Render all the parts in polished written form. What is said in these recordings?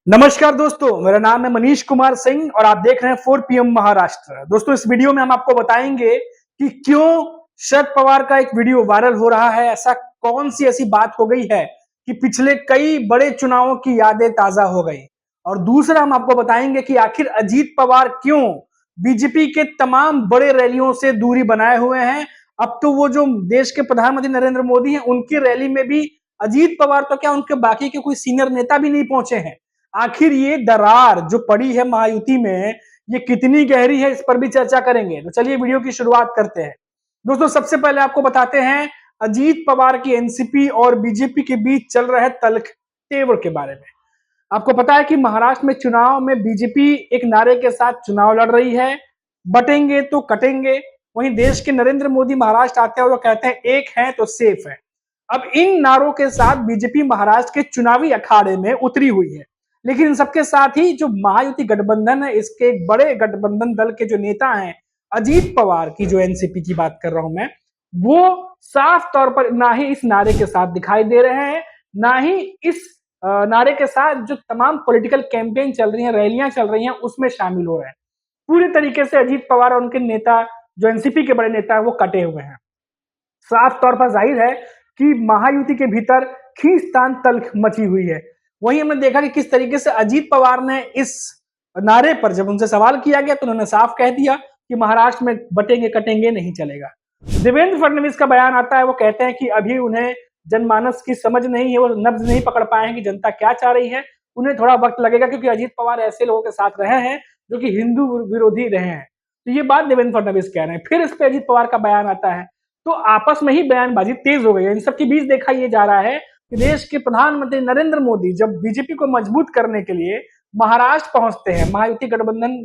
नमस्कार दोस्तों, मेरा नाम है मनीष कुमार सिंह और आप देख रहे हैं 4 PM महाराष्ट्र। दोस्तों, इस वीडियो में हम आपको बताएंगे कि क्यों शरद पवार का एक वीडियो वायरल हो रहा है। ऐसा कौन सी ऐसी बात हो गई है कि पिछले कई बड़े चुनावों की यादें ताजा हो गई। और दूसरा हम आपको बताएंगे कि आखिर अजीत पवार क्यों बीजेपी के तमाम बड़े रैलियों से दूरी बनाए हुए हैं। अब तो वो जो देश के प्रधानमंत्री नरेंद्र मोदी हैं, उनकी रैली में भी अजीत पवार तो क्या, उनके बाकी के कोई सीनियर नेता भी नहीं पहुंचे हैं। आखिर ये दरार जो पड़ी है महायुति में, ये कितनी गहरी है, इस पर भी चर्चा करेंगे। तो चलिए वीडियो की शुरुआत करते हैं। दोस्तों, सबसे पहले आपको बताते हैं अजीत पवार की एनसीपी और बीजेपी के बीच चल रहे तल्ख तेवर के बारे में। आपको पता है कि महाराष्ट्र में चुनाव में बीजेपी एक नारे के साथ चुनाव लड़ रही है, बटेंगे तो कटेंगे। वहीं देश के नरेंद्र मोदी महाराष्ट्र आते हैं और वो कहते हैं एक है तो सेफ है। अब इन नारों के साथ बीजेपी महाराष्ट्र के चुनावी अखाड़े में उतरी हुई है। लेकिन इन सबके साथ ही जो महायुति गठबंधन है, इसके एक बड़े गठबंधन दल के जो नेता हैं, अजीत पवार की जो एनसीपी की बात कर रहा हूं मैं, वो साफ तौर पर ना ही इस नारे के साथ दिखाई दे रहे हैं, ना ही इस नारे के साथ जो तमाम पॉलिटिकल कैंपेन चल रही हैं, रैलियां चल रही हैं, उसमें शामिल हो रहे हैं। पूरी तरीके से अजीत पवार और उनके नेता, जो एनसीपी के बड़े नेता हैं, वो कटे हुए हैं। साफ तौर पर जाहिर है कि महायुति के भीतर खींचतान तल्ख मची हुई है। वहीं हमने देखा कि किस तरीके से अजीत पवार ने इस नारे पर जब उनसे सवाल किया गया तो उन्होंने साफ कह दिया कि महाराष्ट्र में बटेंगे कटेंगे नहीं चलेगा। देवेंद्र फडणवीस का बयान आता है, वो कहते हैं कि अभी उन्हें जनमानस की समझ नहीं है, वो नब्ज नहीं पकड़ पाए हैं कि जनता क्या चाह रही है। उन्हें थोड़ा वक्त लगेगा क्योंकि अजीत पवार ऐसे लोगों के साथ रहे हैं जो कि हिंदू विरोधी रहे हैं। तो ये बात देवेंद्र फडणवीस कह रहे हैं। फिर इस पे अजीत पवार का बयान आता है, तो आपस में ही बयानबाजी तेज हो गई है। इन सबके बीच देखा ये जा रहा है कि देश के प्रधानमंत्री नरेंद्र मोदी जब बीजेपी को मजबूत करने के लिए महाराष्ट्र पहुंचते हैं, महायुति गठबंधन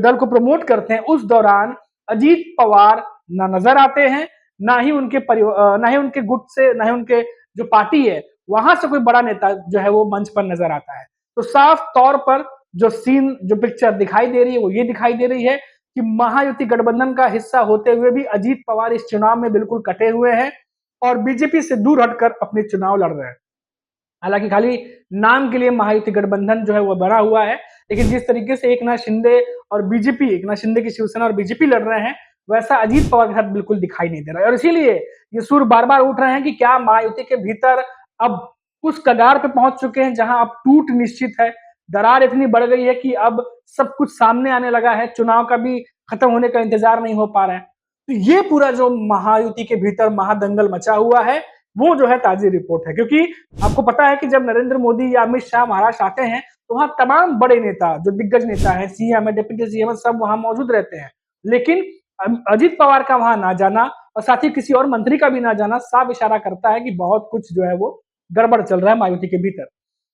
दल को प्रमोट करते हैं, उस दौरान अजीत पवार ना नजर आते हैं, ना ही उनके गुट से, ना ही उनके जो पार्टी है वहां से कोई बड़ा नेता जो है वो मंच पर नजर आता है। तो साफ तौर पर जो सीन, जो पिक्चर दिखाई दे रही है, वो ये दिखाई दे रही है कि महायुति गठबंधन का हिस्सा होते हुए भी अजीत पवार इस चुनाव में बिल्कुल कटे हुए हैं और बीजेपी से दूर हटकर अपने चुनाव लड़ रहे हैं। हालांकि खाली नाम के लिए महायुति गठबंधन जो है वो बना हुआ है, लेकिन जिस तरीके से एकनाथ शिंदे और बीजेपी, एकनाथ शिंदे की शिवसेना और बीजेपी लड़ रहे हैं, वैसा अजीत पवार के साथ बिल्कुल दिखाई नहीं दे रहा है। और इसीलिए ये सुर बार बार उठ रहे हैं कि क्या महायुति के भीतर अब उस कगार पे पहुंच चुके हैं जहां अब टूट निश्चित है। दरार इतनी बढ़ गई है कि अब सब कुछ सामने आने लगा है, चुनाव का भी खत्म होने का इंतजार नहीं हो पा रहा है। तो ये पूरा जो महायुति के भीतर महादंगल मचा हुआ है, वो जो है ताजी रिपोर्ट है। क्योंकि आपको पता है कि जब नरेंद्र मोदी या अमित शाह महाराष्ट्र आते हैं तो वहां तमाम बड़े नेता, जो दिग्गज नेता हैं, सीएम है, डिप्टी सीएम है, सब वहां मौजूद रहते हैं। लेकिन अजीत पवार का वहां ना जाना और साथ ही किसी और मंत्री का भी ना जाना साफ इशारा करता है कि बहुत कुछ जो है वो गड़बड़ चल रहा है महायुति के भीतर।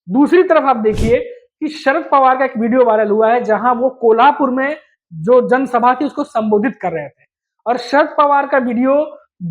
दूसरी तरफ आप देखिए कि शरद पवार का एक वीडियो वायरल हुआ है जहां वो कोल्हापुर में जो जनसभा थी उसको संबोधित कर रहे थे, और शरद पवार का वीडियो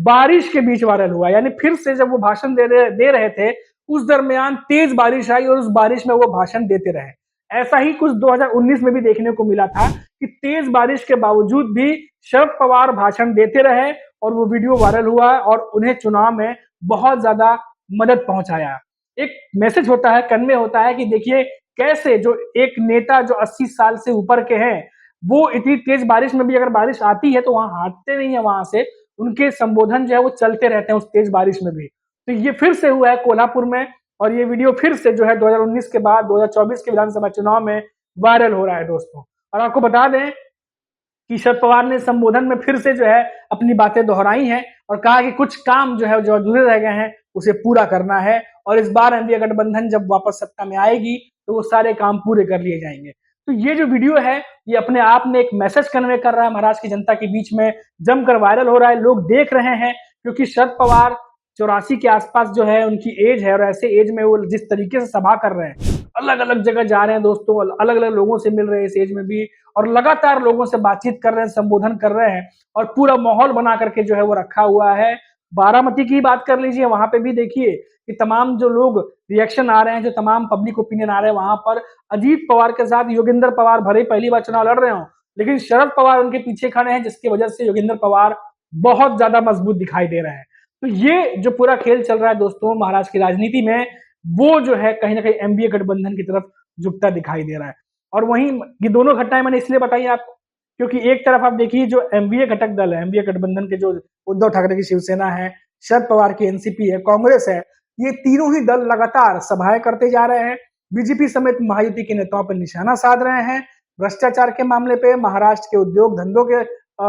बारिश के बीच वायरल हुआ। यानी फिर से जब वो भाषण दे रहे थे, उस दरमियान तेज बारिश आई और उस बारिश में वो भाषण देते रहे। ऐसा ही कुछ 2019 में भी देखने को मिला था कि तेज बारिश के बावजूद भी शरद पवार भाषण देते रहे और वो वीडियो वायरल हुआ और उन्हें चुनाव में बहुत ज्यादा मदद पहुंचाया। एक मैसेज होता है, कन्वे होता है कि देखिए कैसे जो एक नेता जो 80 साल से ऊपर के हैं, वो इतनी तेज बारिश में भी अगर बारिश आती है तो वहां हटते नहीं है वहां से, उनके संबोधन जो है वो चलते रहते हैं उस तेज बारिश में भी। तो ये फिर से हुआ है कोल्हापुर में, और ये वीडियो फिर से जो है 2019 के बाद 2024 के विधानसभा चुनाव में वायरल हो रहा है दोस्तों। और आपको बता दें कि शरद पवार ने संबोधन में फिर से जो है अपनी बातें दोहराई हैं और कहा कि कुछ काम जो है जो अधूरे रह गए हैं उसे पूरा करना है, और इस बार एनडीए गठबंधन जब वापस सत्ता में आएगी तो वो सारे काम पूरे कर लिए जाएंगे। तो ये जो वीडियो है ये अपने आप में एक मैसेज कन्वे कर रहा है, महाराष्ट्र की जनता के बीच में जमकर वायरल हो रहा है, लोग देख रहे हैं। क्योंकि शरद पवार 84 के आसपास जो है उनकी एज है, और ऐसे एज में वो जिस तरीके से सभा कर रहे हैं, अलग अलग जगह जा रहे हैं दोस्तों, अलग अलग लोगों से मिल रहे हैं इस एज में भी, और लगातार लोगों से बातचीत कर रहे हैं, संबोधन कर रहे हैं, और पूरा माहौल बना करके जो है वो रखा हुआ है। बारामती की बात कर लीजिए, वहां पे भी देखिए कि तमाम जो लोग रिएक्शन आ रहे हैं, जो तमाम पब्लिक ओपिनियन आ रहे हैं, वहां पर अजीत पवार के साथ योगेंद्र पवार भले पहली बार चुनाव लड़ रहे हो, लेकिन शरद पवार उनके पीछे खड़े हैं, जिसकी वजह से योगेंद्र पवार बहुत ज्यादा मजबूत दिखाई दे रहे हैं। तो ये जो पूरा खेल चल रहा है दोस्तों महाराष्ट्र की राजनीति में, वो जो है कहीं ना कहीं एनडीए गठबंधन की तरफ झुकता दिखाई दे रहा है। और वहीं ये दोनों घटनाएं मैंने इसलिए बताई आपको क्योंकि एक तरफ आप देखिए जो एनडीए घटक दल है, एनडीए गठबंधन के जो उद्धव ठाकरे की शिवसेना है, शरद पवार की एनसीपी है, कांग्रेस है, ये तीनों ही दल लगातार सभाएं करते जा रहे हैं। बीजेपी समेत महायुति के नेताओं पर निशाना साध रहे हैं, भ्रष्टाचार के मामले पे, महाराष्ट्र के उद्योग धंधों के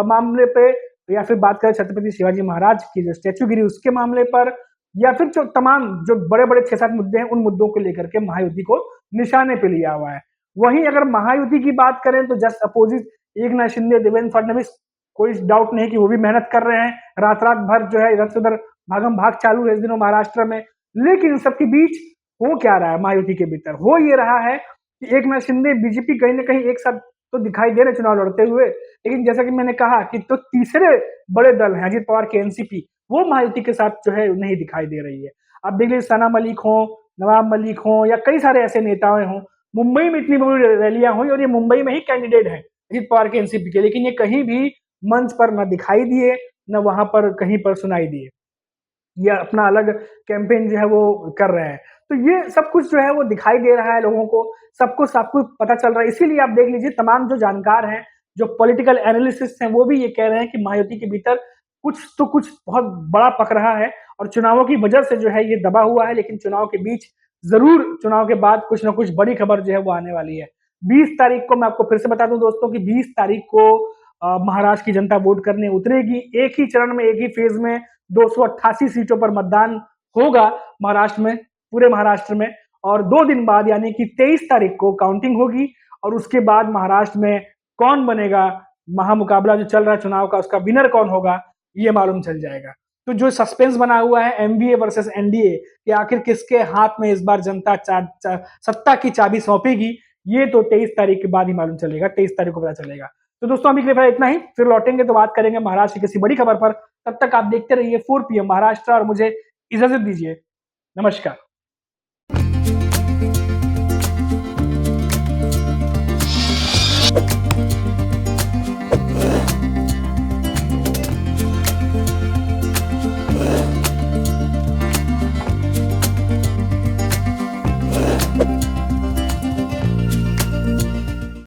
मामले पे, या फिर बात करें छत्रपति शिवाजी महाराज की जो स्टैचू गिरी उसके मामले पर, या फिर जो तमाम जो बड़े बड़े 6-7 मुद्दे हैं उन मुद्दों को लेकर के महायुति को निशाने पे लिया हुआ है। वहीं अगर महायुति की बात करें तो जस्ट अपोजिट एकनाथ शिंदे, देवेंद्र फडणवीस, कोई डाउट नहीं कि वो भी मेहनत कर रहे हैं, रात रात भर जो है इधर से उधर भागम भाग चालू है इस दिनों महाराष्ट्र में। लेकिन इन सबके बीच हो क्या रहा है महायुति के भीतर? हो ये रहा है कि एकनाथ शिंदे, बीजेपी कहीं ना कहीं एक साथ तो दिखाई दे रहे चुनाव लड़ते हुए, लेकिन जैसा कि मैंने कहा कि तो तीसरे बड़े दल हैं अजित पवार के एनसीपी, वो महायुति के साथ जो है नहीं दिखाई दे रही है। आप देख लीजिए सना मलिक हो, नवाब मलिक हो, या कई सारे ऐसे नेताएं हों, मुंबई में इतनी बड़ी रैलियां हुई और ये मुंबई में ही कैंडिडेट है अजित पवार के एनसीपी के, लेकिन ये कहीं भी मंच पर न दिखाई दिए, न वहां पर कहीं पर सुनाई दिए, या अपना अलग कैंपेन जो है वो कर रहे हैं। तो ये सब कुछ जो है वो दिखाई दे रहा है लोगों को, सबको सब कुछ पता चल रहा है। इसीलिए आप देख लीजिए तमाम जो जानकार हैं, जो पॉलिटिकल एनालिसिस्ट हैं, वो भी ये कह रहे हैं कि महायुति के भीतर कुछ तो कुछ बहुत बड़ा पक रहा है और चुनावों की वजह से जो है ये दबा हुआ है, लेकिन चुनाव के बीच जरूर, चुनाव के बाद कुछ ना कुछ बड़ी खबर जो है वो आने वाली है। 20 तारीख को मैं आपको फिर से बता दूं दोस्तों कि 20 तारीख को महाराष्ट्र की जनता वोट करने उतरेगी। एक ही चरण में, एक ही फेज में 288 सीटों पर मतदान होगा महाराष्ट्र में, पूरे महाराष्ट्र में। और 2 दिन बाद यानी कि 23 तारीख को काउंटिंग होगी और उसके बाद महाराष्ट्र में कौन बनेगा, महामुकाबला जो चल रहा है चुनाव का, उसका विनर कौन होगा, ये मालूम चल जाएगा। तो जो सस्पेंस बना हुआ है एनडीए वर्सेस एनडीए कि आखिर किसके हाथ में इस बार जनता सत्ता की चाबी सौंपेगी, ये तो 23 तारीख के बाद ही मालूम चलेगा, 23 तारीख को पता चलेगा। तो दोस्तों अभी के लिए इतना ही, फिर लौटेंगे तो बात करेंगे महाराष्ट्र की किसी बड़ी खबर पर। तब तक आप देखते रहिए 4 PM महाराष्ट्र और मुझे इजाजत दीजिए। नमस्कार।